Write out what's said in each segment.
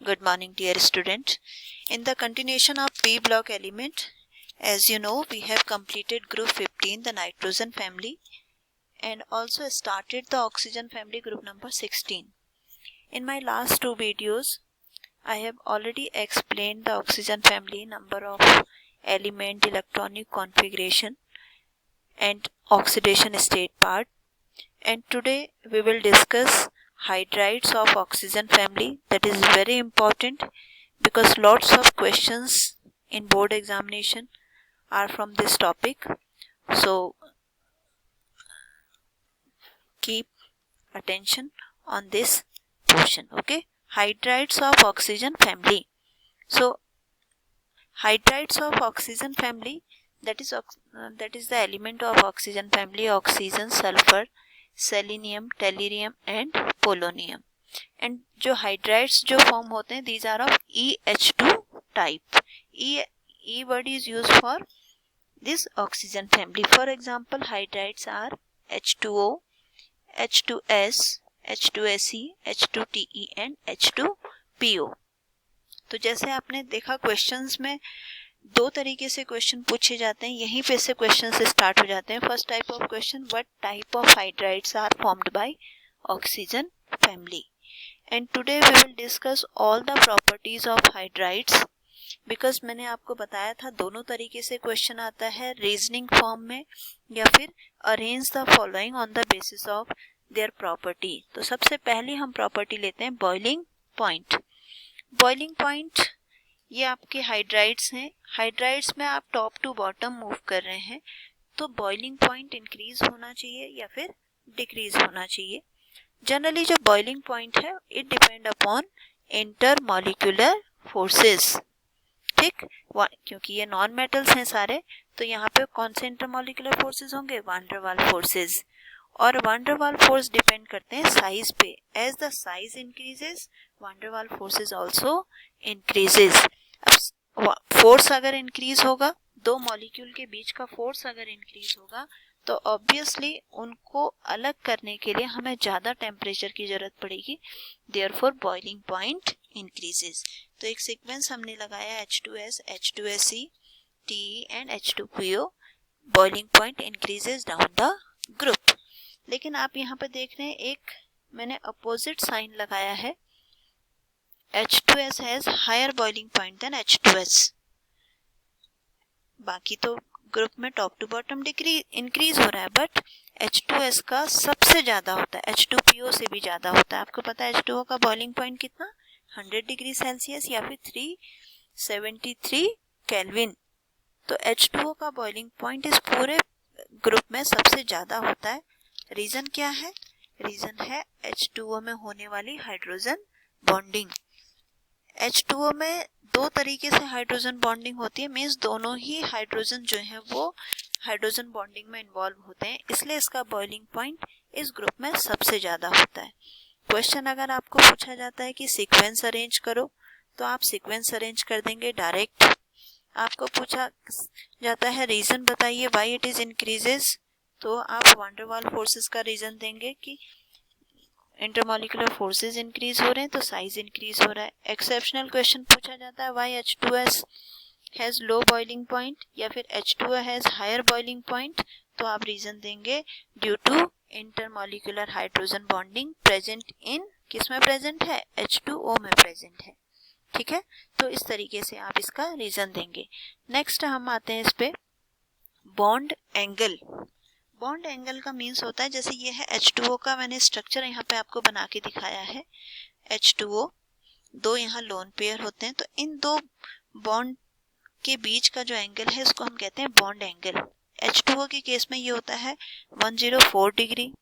Good morning, dear student. In the continuation of P block element, as you know, we have completed group 15, the nitrogen family, and also started the oxygen family, group number 16. In my last two videos, I have already explained the oxygen family, number of element, electronic configuration, and oxidation state part. And today we will discuss hydrides of oxygen family. That is very important because lots of questions in board examination are from this topic. So keep attention on this portion. Okay, hydrides of oxygen family. So hydrides of oxygen family, that is the element of oxygen family: oxygen, sulfur, selenium, tellurium and polonium. And जो hydrides जो form होते हैं, these are of EH2 type. E word is used for this oxygen family. For example, hydrides are H2O, H2S, H2Se, H2Te and H2PO. तो जैसे आपने देखा questions में दो तरीके से क्वेश्चन पूछे जाते हैं, यहीं पे से क्वेश्चन से स्टार्ट हो जाते हैं. First type of question, what type of hydrides are formed by oxygen family. And today we will discuss all the properties of hydrides. Because मैंने आपको बताया था दोनों तरीके से क्वेश्चन आता है, रीजनिंग फॉर्म में या फिर arrange the following on the basis of their property. तो सबसे पहले हम प्रॉपर्टी लेते हैं बॉइलिंग पॉइंट. बॉइलिंग पॉइंट ये आपके हाइड्राइड्स हैं. हाइड्राइड्स में आप टॉप टू बॉटम मूव कर रहे हैं, तो बॉइलिंग पॉइंट इंक्रीज होना चाहिए या फिर डिक्रीज होना चाहिए. जनरली जो बॉइलिंग पॉइंट है, it depend upon intermolecular forces. ठीक, क्योंकि ये नॉन मेटल्स हैं सारे, तो यहाँ पे कौन से इंटरमॉलिक्यूलर फोर्सेस होंगे? वान डर वाल फोर्सेस. और वान डर वाल फोर्स डिपेंड करते हैं साइज पे. एज द साइज इंक्रीजेस, वान डर वाल फोर्सेस आल्सो इंक्रीजेस. अब फोर्स अगर इंक्रीज होगा, दो मॉलिक्यूल के बीच का फोर्स अगर इंक्रीज होगा, तो ऑब्वियसली उनको अलग करने के लिए हमें ज्यादा टेम्परेचर की जरूरत पड़ेगी. Therefore boiling point increases. तो एक सीक्वेंस हमने लगाया H2S, H2Se, Te and H2PO. Boiling point increases down the group. लेकिन आप यहाँ पे देख रहे हैं, एक मैंने अपोजिट साइन लगाया है. H2S has higher boiling point than H2S. बाकी तो ग्रुप में टॉप टू बॉटम इंक्रीज हो रहा है, बट H2S का सबसे ज्यादा होता है, H2PO से भी ज्यादा होता है. आपको पता है H2O का बॉइलिंग पॉइंट कितना? 100 डिग्री सेल्सियस या फिर 373 केल्विन. तो H2O का बॉइलिंग पॉइंट इस पूरे ग्रुप में सबसे ज्यादा होता है. रीजन क्या है? रीजन है H2O में होने वाली हाइड्रोजन बॉन्डिंग. H2O में दो तरीके से हाइड्रोजन बॉन्डिंग होती है, मींस दोनों ही हाइड्रोजन जो है वो हाइड्रोजन बॉन्डिंग में इन्वॉल्व होते हैं, इसलिए इसका बॉइलिंग पॉइंट इस ग्रुप में सबसे ज्यादा होता है. क्वेश्चन अगर आपको पूछा जाता है कि सीक्वेंस अरेंज करो, तो आप सीक्वेंस अरेंज कर देंगे डायरेक्ट. आपको पूछा जाता है रीजन बताइए व्हाई इट इज इंक्रीजेस, तो आप वान डर वाल फोर्सेस का रीजन देंगे कि इंटरमॉलिक्यूलर फोर्सेस इंक्रीज हो रहे हैं, तो साइज इंक्रीज हो रहा है. एक्सेप्शनल क्वेश्चन पूछा जाता है why H2S has low boiling point या फिर H2O has higher boiling point, तो आप रीजन देंगे due to intermolecular hydrogen bonding present in, किस में प्रेजेंट है? H2O में प्रेजेंट है. ठीक है, तो इस तरीके से आप इसका रीजन देंगे. नेक्स्ट हम आते हैं इस पे बॉन्ड एंगल. बॉन्ड एंगल का मीन्स होता है, जैसे ये है H2O का, मैंने स्ट्रक्चर यहाँ पे आपको बना के दिखाया है. H2O, दो यहाँ लोन पेयर होते हैं, तो इन दो बॉन्ड के बीच का जो एंगल है इसको हम कहते हैं बॉन्ड एंगल. H2O के केस में ये होता है 104 डिग्री,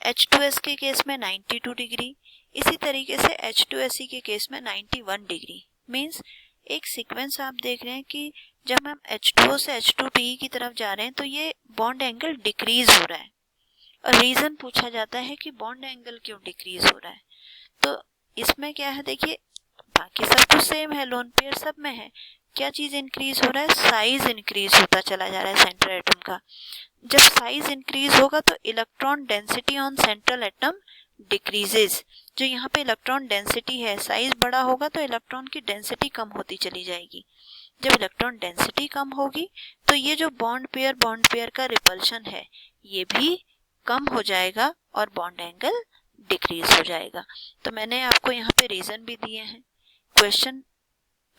H2S के केस में 92 डिग्री, इसी तरीके से H2Se के केस में 91 डिग्री. मीन्स एक सीक्वेंस आप देख रहे हैं कि जब हम H2O से H2Te की तरफ जा रहे हैं, तो ये बॉन्ड एंगल डिक्रीज हो रहा है. और रीजन पूछा जाता है कि बॉन्ड एंगल क्यों डिक्रीज हो रहा है. तो इसमें क्या है, देखिए बाकी सब कुछ सेम है, लोन पेयर सब में है. क्या चीज इंक्रीज हो रहा है? साइज इंक्रीज होता चला जा रहा है सेंट्रल एटम का. जब साइज इंक्रीज होगा तो electron density on central atom decreases. जो यहाँ पे इलेक्ट्रॉन डेंसिटी है, साइज बड़ा होगा तो इलेक्ट्रॉन की डेंसिटी कम होती चली जाएगी। जब इलेक्ट्रॉन डेंसिटी कम होगी तो ये जो बॉन्ड पेयर का रिपल्शन है ये भी कम हो जाएगा और बॉन्ड एंगल डिक्रीज हो जाएगा। तो मैंने आपको यहाँ पे रीजन भी दिए हैं। क्वेश्चन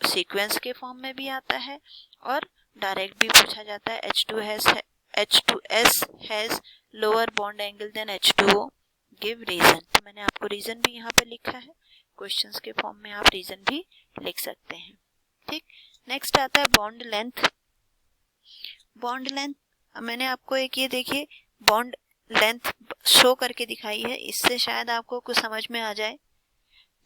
सीक्वेंस के फॉर्म में भी आता है और डायरेक्ट भी पूछा जाता है। H2S has lower bond angle than H2O, give reason. तो मैंने आपको रीजन भी यहाँ पे लिखा है, क्वेश्चंस के फॉर्म में आप रीजन भी लिख सकते हैं। ठीक, नेक्स्ट आता है बॉन्ड लेंथ। बॉन्ड लेंथ मैंने आपको एक ये देखिए बॉन्ड लेंथ शो करके दिखाई है, इससे शायद आपको कुछ समझ में आ जाए।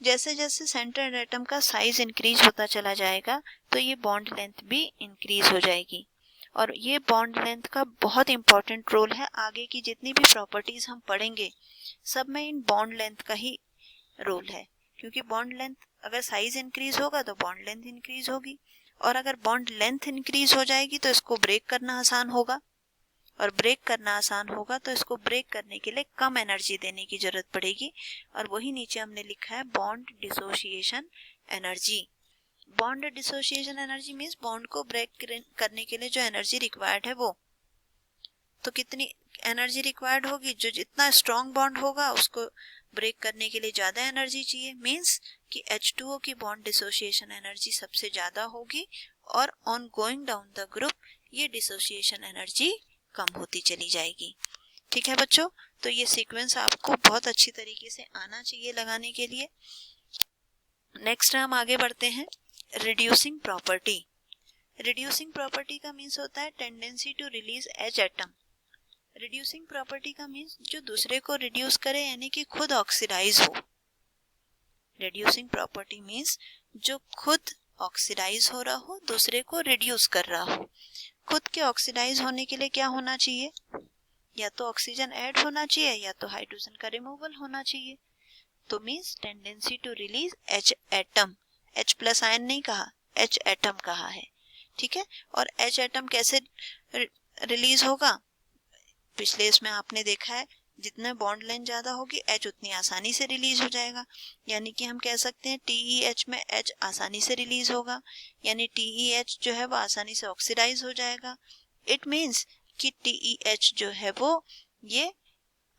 जैसे जैसे सेंट्रल एटम का साइज इंक्रीज होता चला जाएगा तो ये बॉन्ड लेंथ भी इंक्रीज हो जाएगी, और ये बॉन्ड लेंथ का बहुत इंपॉर्टेंट रोल है। आगे की जितनी भी प्रॉपर्टीज हम पढ़ेंगे सब में इन बॉन्ड लेंथ का ही रोल है, क्योंकि बॉन्ड लेंथ अगर साइज इंक्रीज होगा तो बॉन्ड लेंथ इंक्रीज होगी, और अगर बॉन्ड लेंथ इंक्रीज हो जाएगी तो इसको ब्रेक करना आसान होगा, और ब्रेक करना आसान होगा तो इसको ब्रेक करने के लिए कम एनर्जी देने की जरूरत पड़ेगी, और वही नीचे हमने लिखा है bond dissociation energy. Bond dissociation energy means bond को ब्रेक करने के लिए जो एनर्जी रिक्वायर्ड है वो, तो कितनी एनर्जी रिक्वायर्ड होगी, जो जितना स्ट्रॉन्ग बॉन्ड होगा उसको ब्रेक करने के लिए ज्यादा एनर्जी चाहिए, मींस कि H2O की बॉन्ड डिसोसिएशन एनर्जी सबसे ज्यादा होगी, और on going down the group ये डिसोसिएशन एनर्जी कम होती चली जाएगी। ठीक है बच्चों, तो ये सीक्वेंस आपको बहुत अच्छी तरीके से आना चाहिए लगाने के लिए। नेक्स्ट हम आगे बढ़ते हैं, रिड्यूसिंग प्रॉपर्टी। रिड्यूसिंग प्रॉपर्टी का मीन्स होता है tendency to release H atom. Reducing property का मीन्स जो दूसरे को रिड्यूस करे, यानी कि खुद ऑक्सीडाइज हो। रिड्यूसिंग प्रॉपर्टी मीन्स जो खुद ऑक्सीडाइज हो रहा हो, दूसरे को रिड्यूस कर रहा हो। खुद के ऑक्सीडाइज होने के लिए क्या होना चाहिए, या तो ऑक्सीजन ऐड होना चाहिए या तो हाइड्रोजन का रिमूवल होना चाहिए। तो means tendency to release H atom, H plus ion नहीं कहा, H एटम कहा है। ठीक है, और H एटम कैसे रिलीज होगा, पिछले इसमें आपने देखा है जितना बॉन्ड लेंथ ज्यादा होगी H उतनी आसानी से रिलीज हो जाएगा, यानी कि हम कह सकते हैं TeH में H आसानी से रिलीज होगा, यानी TeH जो है वो आसानी से ऑक्सीडाइज हो जाएगा। इट मीन्स कि TeH जो है वो ये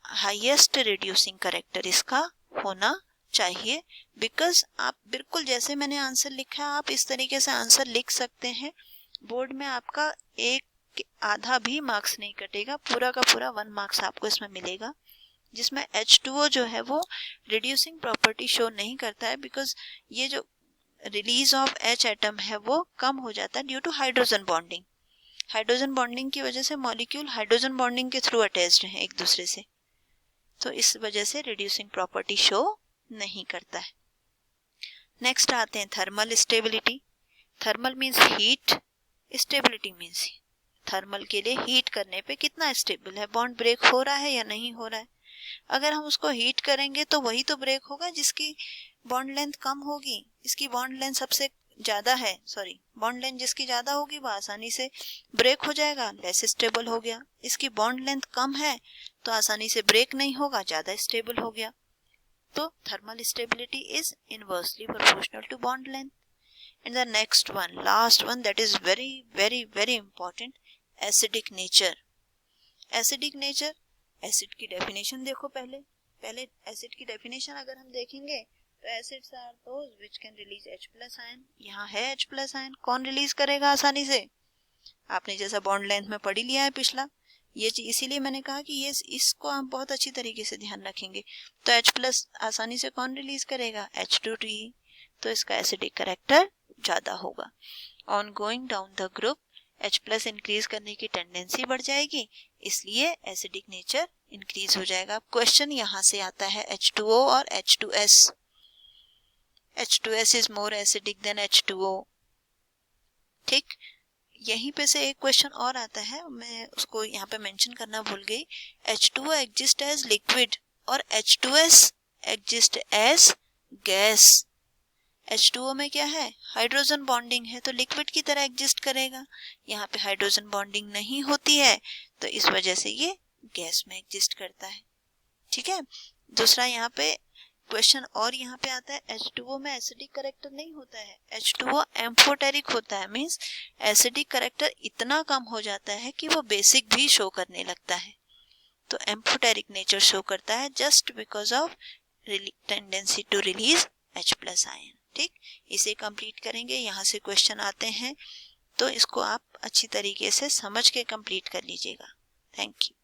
हाईएस्ट रिड्यूसिंग कैरेक्टर इसका होना चाहिए, बिकॉज आप बिल्कुल जैसे मैंने आंसर लिखा आप इस तरीके से आंसर लिख सकते हैं, बोर्ड में आपका एक आधा भी मार्क्स नहीं कटेगा, पूरा का पूरा 1 मार्क्स आपको इसमें मिलेगा, जिसमें H2O जो है वो रिड्यूसिंग प्रॉपर्टी शो नहीं करता है, बिकॉज ये जो रिलीज ऑफ H एटम है वो कम हो जाता है due to hydrogen bonding. Hydrogen bonding की वजह से मॉलिक्यूल हाइड्रोजन बॉन्डिंग के थ्रू अटैच्ड हैं एक दूसरे से, तो इस वजह से रिड्यूसिंग प्रॉपर्टी शो नहीं करता है। नेक्स्ट आते हैं thermal stability. Thermal means heat, stability means thermal के लिए हीट करने पे कितना स्टेबल है, बॉन्ड ब्रेक हो रहा है या नहीं हो रहा है। अगर हम उसको हीट करेंगे तो वही तो ब्रेक होगा जिसकी बॉन्ड लेंथ कम होगी, इसकी बॉन्ड लेंथ सबसे ज्यादा है, सॉरी बॉन्ड लेंथ जिसकी ज्यादा होगी वो आसानी से ब्रेक हो जाएगा, लेस स्टेबल हो गया। इसकी बॉन्ड लेंथ कम है तो आसानी से ब्रेक नहीं होगा, ज्यादा स्टेबल हो गया। तो thermal stability is inversely proportional to bond length. And the next one, last one, that is very very very important, acidic nature. Acidic nature, acid की डेफिनेशन देखो पहले एसिड की डेफिनेशन अगर हम देखेंगे तो acids are those which can release H plus ion. यहाँ है H प्लस आयन, कौन रिलीज करेगा आसानी से, आपने जैसा बॉन्ड लेंथ में पढ़ लिया है पिछला ये चीज, इसीलिए मैंने कहा कि ये इसको हम बहुत अच्छी तरीके से ध्यान रखेंगे। तो H प्लस आसानी से कौन रिलीज करेगा, H2T, तो इसका एसिडिक कैरेक्टर ज्यादा होगा। On going down the group H plus increase करने की टेंडेंसी बढ़ जाएगी, इसलिए एसिडिक नेचर इंक्रीज हो जाएगा। क्वेश्चन यहाँ से आता है H2O और H2S। H2S is more acidic then H2O। ठीक, यहीं पे से एक क्वेश्चन और आता है, मैं उसको यहाँ पे मेंशन करना भूल गई। H2O एग्जिस्ट एज लिक्विड और H2S exist as gas. H2O में क्या है, हाइड्रोजन बॉन्डिंग है, तो लिक्विड की तरह एग्जिस्ट करेगा। यहाँ पे हाइड्रोजन बॉन्डिंग नहीं होती है तो इस वजह से ये गैस में एग्जिस्ट करता है। ठीक है, दूसरा यहाँ पे क्वेश्चन और यहाँ पे आता है H2O में एसिडिक करेक्टर नहीं होता है, H2O एम्फोटेरिक होता है, मीन्स एसिडिक करेक्टर इतना कम हो जाता है कि वो बेसिक भी शो करने लगता है। तो एम्फोटेरिक नेचर शो करता है just because of tendency to release H+ ion. ठीक, इसे कंप्लीट करेंगे। यहाँ से क्वेश्चन आते हैं तो इसको आप अच्छी तरीके से समझ के कंप्लीट कर लीजिएगा। Thank you.